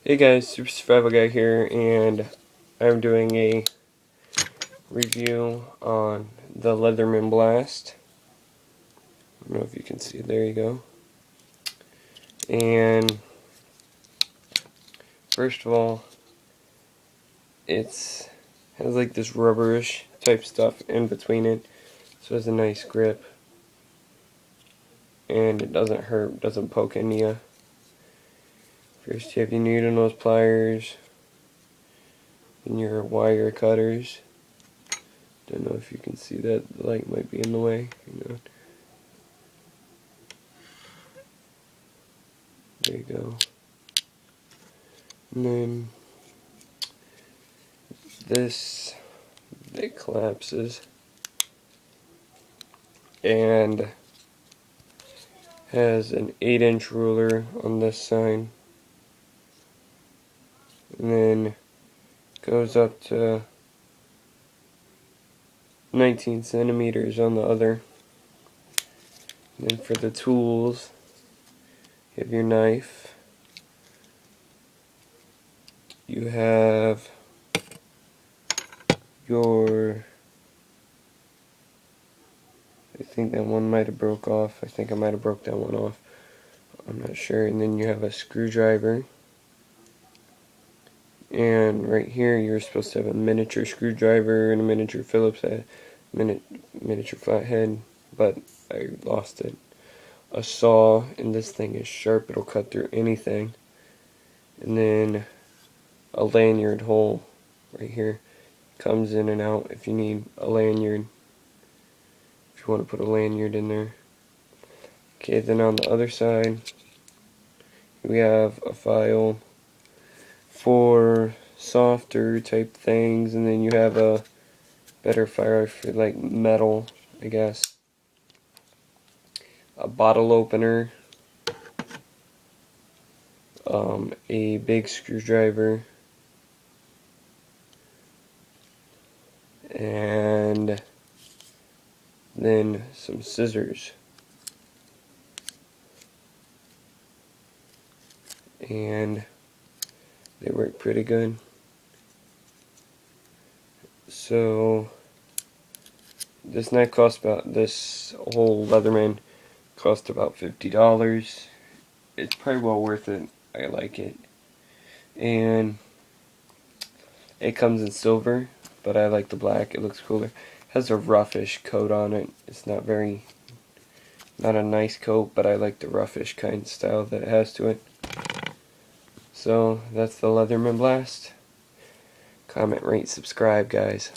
Hey guys, Super Survival Guy here, and I'm doing a review on the Leatherman Blast. I don't know if you can see, there you go. And first of all, has like this rubberish type stuff in between it, so it has a nice grip, and it doesn't hurt, doesn't poke into you. First you have your needle nose pliers, and your wire cutters. Don't know if you can see that, the light might be in the way. There you go. And then it collapses and has an 8-inch ruler on this side, and then goes up to 19 centimeters on the other. And then for the tools, you have your knife, you have your, I think that one might have broke off. I think I might have broke that one off. I'm not sure. And then you have a screwdriver. And right here you're supposed to have a miniature screwdriver and a miniature Phillips head, miniature flathead, but I lost it. A saw, and this thing is sharp, it'll cut through anything. And then a lanyard hole right here. Comes in and out if you need a lanyard. If you want to put a lanyard in there. Okay, then on the other side we have a file for softer type things, and then you have a better fire for like metal, I guess. A bottle opener, a big screwdriver, and then some scissors. And they work pretty good. So this whole Leatherman cost about $50. It's probably well worth it. I like it. And it comes in silver, but I like the black. It looks cooler. It has a roughish coat on it. It's not a nice coat, but I like the roughish kind of style that it has to it. So that's the Leatherman Blast. Comment, rate, subscribe, guys.